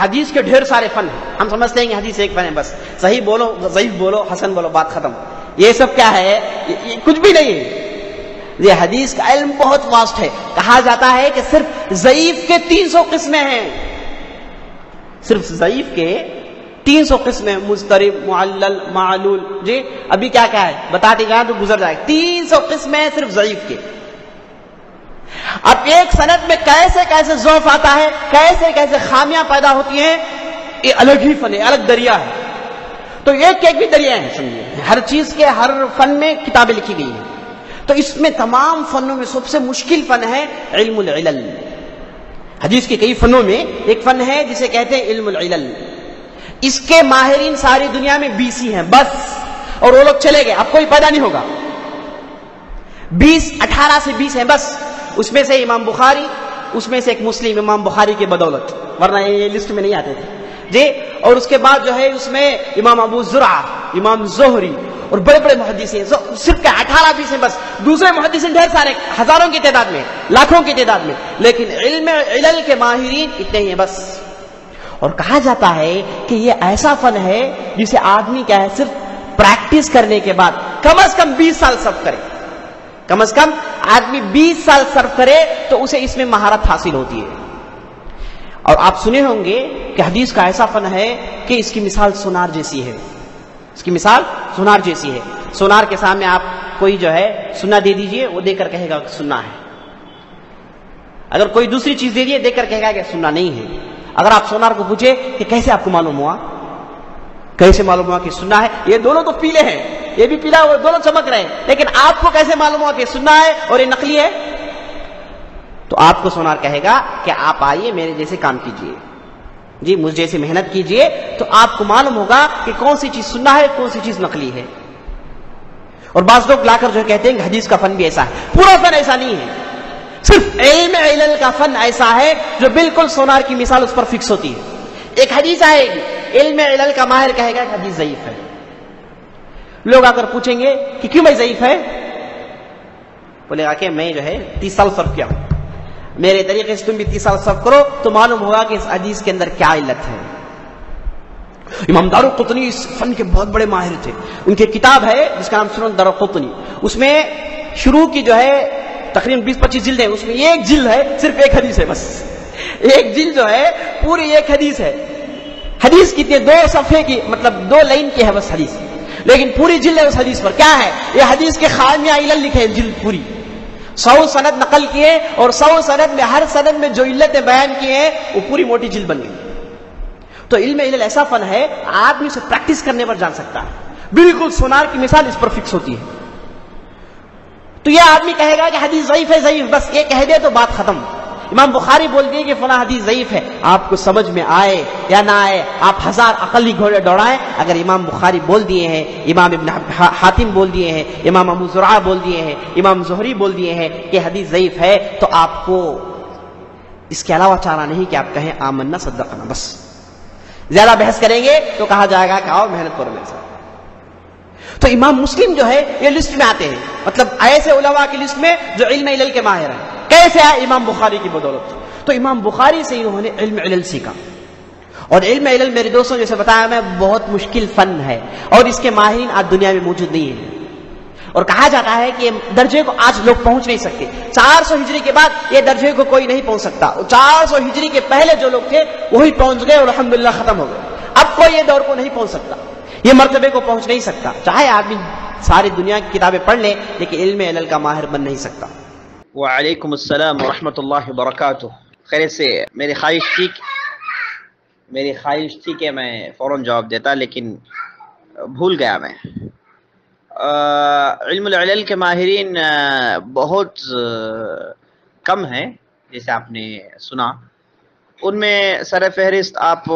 حدیث کے ڈھیر سارے فن ہیں. ہم سمجھتے ہیں کہ حدیث ایک فن ہے بس, صحیح بولو ضعیف بولو حسن بولو بات ختم. یہ سب کیا ہے؟ یہ کچھ بھی نہیں ہے. یہ حدیث کا علم بہت واسٹ ہے. کہا جاتا ہے کہ صرف ضعیف کے 300 قسمیں ہیں, صرف ضعیف کے 300 قسمیں, مضطرب, معلل, معلول. جی ابھی کیا کیا ہے بتاتے گا تو گزر جائے. 300 قسمیں صرف ضعیف کے. اب ایک سند میں کیسے کیسے ضعف آتا ہے, کیسے کیسے خامیاں پیدا ہوتی ہیں, یہ الگ ہی فن ہے, الگ دریا ہے. تو ایک ایک بھی دریا ہے سمجھیے. ہر چیز کے ہر فن میں کتابیں لکھی گئی ہیں. تو اس میں تمام فنوں میں سب سے مشکل فن ہے علم العلل. حدیث کے کئی فنوں میں ایک فن ہے جسے کہتے ہیں علم العلل. اس کے ماہرین ساری دنیا میں 20 ہی ہیں بس, اور وہ لوگ چلے گئے, اب کوئی پیدا نہیں ہوگا. 18 سے 20 ہیں بس. اس میں سے امام بخاری, اس میں سے ایک مسلم, امام بخاری کی بدولت, ورنہ یہ لسٹ میں نہیں آتے تھے جی. اور اس کے بعد جو ہے اس میں امام ابو زرعہ, امام زہری اور بڑے بڑے محدثین. صرف 18-20 ہیں بس. دوسرے محدثین ڈھیر سارے, ہزاروں کی تعداد میں, لاکھوں کی تعداد میں, لیکن علم علل کے ماہرین اتنے ہی ہیں بس. اور کہا جاتا ہے کہ یہ ایسا فن ہے جسے آدمی کیا ہے صرف پریکٹس کرنے کے بعد کم از کم 20 سال صرف کرے, کم از کم آدمی 20 سال صرف کرے تو اسے اس میں مہارت حاصل ہوتی ہے. اور آپ سنے ہوں گے کہ حدیث کا ایسا فن ہے کہ اس کی مثال سونار جیسی ہے. اس کی مثال سونار جیسی ہے. سونار کے سامنے آپ کوئی جو ہے سنا دے دیجئے, وہ دیکھ کر کہے گا کہ سننا ہے. اگر کوئی دوسری چیز دے دیجئے, دیکھ کر کہے گا کہ سننا نہیں ہے. اگر آپ سونار کو پوچھے کہ کیسے آپ کو معلوم ہوا, کیسے معلوم ہوا کہ سننا ہے, یہ دونوں تو پیلے ہیں, یہ بھی پیلا, وہ دونوں چمک رہے ہیں, لیکن آپ کو کیسے معلوم ہوا کہ سننا ہے اور یہ نقلی ہے؟ تو آپ کو سونار کہے گا کہ آپ آئیے میرے جیسے کام کیجئے, جی مجھ جیسے محنت کیجئے, تو آپ کو معلوم ہوگا کہ کون سی چیز سننا ہے, کون سی چیز نقلی ہے. اور بعض لوگ لا کر جو کہتے ہیں کہ حدیث کا فن بھی ایسا ہے. پورا فن ایسا نہیں ہے, صرف علم علل کا فن ایسا ہے جو بالکل سونار کی مثال اس پر فکس ہوتی ہے. ایک حدیث آئے گی, علم علل کا ماہر کہے گا کہ حدیث ضعیف ہے. لوگ آ کر پوچھیں گے کہ کیوں بھائی ضعیف ہے؟ بولے گا کہ میں جو ہے 30 سال صرف کیا ہوں, میرے طریقے سے تم بھی 30 سال صرف کرو تو معلوم ہوگا کہ اس حدیث کے اندر کیا علت ہے. امام دارقطنی اس فن کے بہت بڑے ماہر تھے. ان کی کتاب ہے جس کا نام سنن دارقطنی. اس میں شروع کی جو ہے تقریباً 20-25 جلد ہے, اس میں ایک جلد ہے صرف ایک حدیث ہے بس. ایک جلد جو ہے پوری ایک حدیث ہے. حدیث کتنے 2 صفحے کی, مطلب 2 لائن کی ہے بس حدیث, لیکن پوری جلد ہے اس حدیث پر. کیا ہے یہ حدیث کے خامیاں علل لکھے ہیں, جلد پوری 100 سند نقل کیے, اور 100 سند میں ہر سند میں جو علتیں بیان کی ہیں وہ پوری موٹی جلد بن گئی. تو علم علل ایسا فن ہے آدمی اسے پریکٹس کرنے پر جان سکتا ہے. بالکل سونار کی مثال اس پر فکس ہوتی ہے. تو یہ آدمی کہے گا کہ حدیث ضعیف ہے, ضعیف, بس یہ کہہ دے تو بات ختم. امام بخاری بول دیے کہ فلاں حدیث ضعیف ہے, آپ کو سمجھ میں آئے یا نہ آئے, آپ 1000 عقلی گھوڑے دوڑائیں, اگر امام بخاری بول دیے ہیں, امام ابن حاتم بول دیے ہیں, امام ابو زرعہ بول دیے ہیں, امام زہری بول دیے ہیں کہ حدیث ضعیف ہے, تو آپ کو اس کے علاوہ چارہ نہیں کہ آپ کہیں آمنا صدقنا. بس زیادہ بحث کریں گے تو کہا جائے گا کہ آؤ محنت کرو میرے ساتھ. تو امام مسلم جو ہے یہ لسٹ میں آتے ہیں, مطلب ایسے علماء کی لسٹ میں جو علم علل کے ماہر ہیں. کیسے آئے؟ امام بخاری کی بدولت. تو امام بخاری سے انہوں نے علم علل سیکھا. اور علم علل میرے دوستوں جیسے بتایا میں بہت مشکل فن ہے, اور اس کے ماہرین آج دنیا میں موجود نہیں ہیں. اور کہا جاتا ہے کہ درجے کو آج لوگ پہنچ نہیں سکتے. 400 ہجری کے بعد یہ درجے کو کوئی نہیں پہنچ سکتا. 400 ہجری کے پہلے جو لوگ تھے وہی پہنچ گئے اور الحمدللہ ختم ہو گئے. اب کوئی یہ دور کو نہیں پہنچ سکتا, یہ مرتبے کو پہنچ نہیں سکتا, چاہے آدمی ساری دنیا کی کتابیں پڑھ لے, لیکن علم علل کا ماہر بن نہیں سکتا. وعلیکم السلام ورحمۃ اللہ وبرکاتہ. خیر سے میری خواہش تھی کہ میں فوراً جواب دیتا, لیکن بھول گیا میں. علم العلل کے ماہرین بہت کم ہیں جیسے آپ نے سنا. ان میں سر فہرست آپ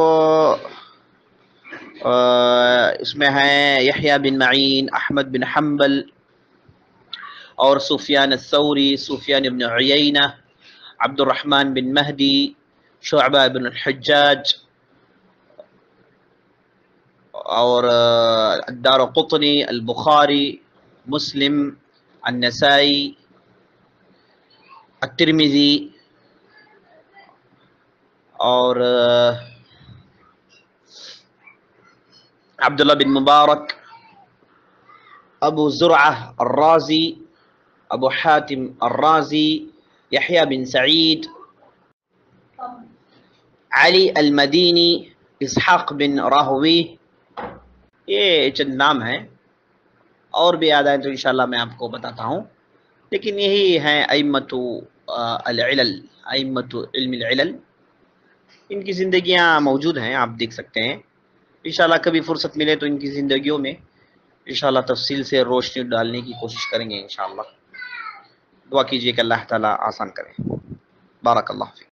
اس میں ہیں یحییٰ بن معین, احمد بن حنبل, اور سفیان الثوری, سفیان بن عیینہ, عبد الرحمن بن مہدی, شعبہ بن الحجاج, اور الدارقطنی, البخاری, مسلم, النسائی, الترمذی, اور عبداللہ بن مبارک، ابو زرعہ الرازی، ابو حاتم الرازی، یحییٰ بن سعید، علی المدینی، اسحاق بن راہوی، یہ چند نام ہیں، اور بھی یاد آئیں تو انشاءاللہ میں آپ کو بتاتا ہوں، لیکن یہی ہیں ائمۃ العلل، ائمۃ علم العلل، ان کی زندگیاں موجود ہیں، آپ دیکھ سکتے ہیں۔ انشاءاللہ کبھی فرصت ملے تو ان کی زندگیوں میں انشاءاللہ تفصیل سے روشنی ڈالنے کی کوشش کریں گے انشاءاللہ۔ دعا کیجیے کہ اللہ تعالیٰ آسان کرے۔ بارک اللہ فیک۔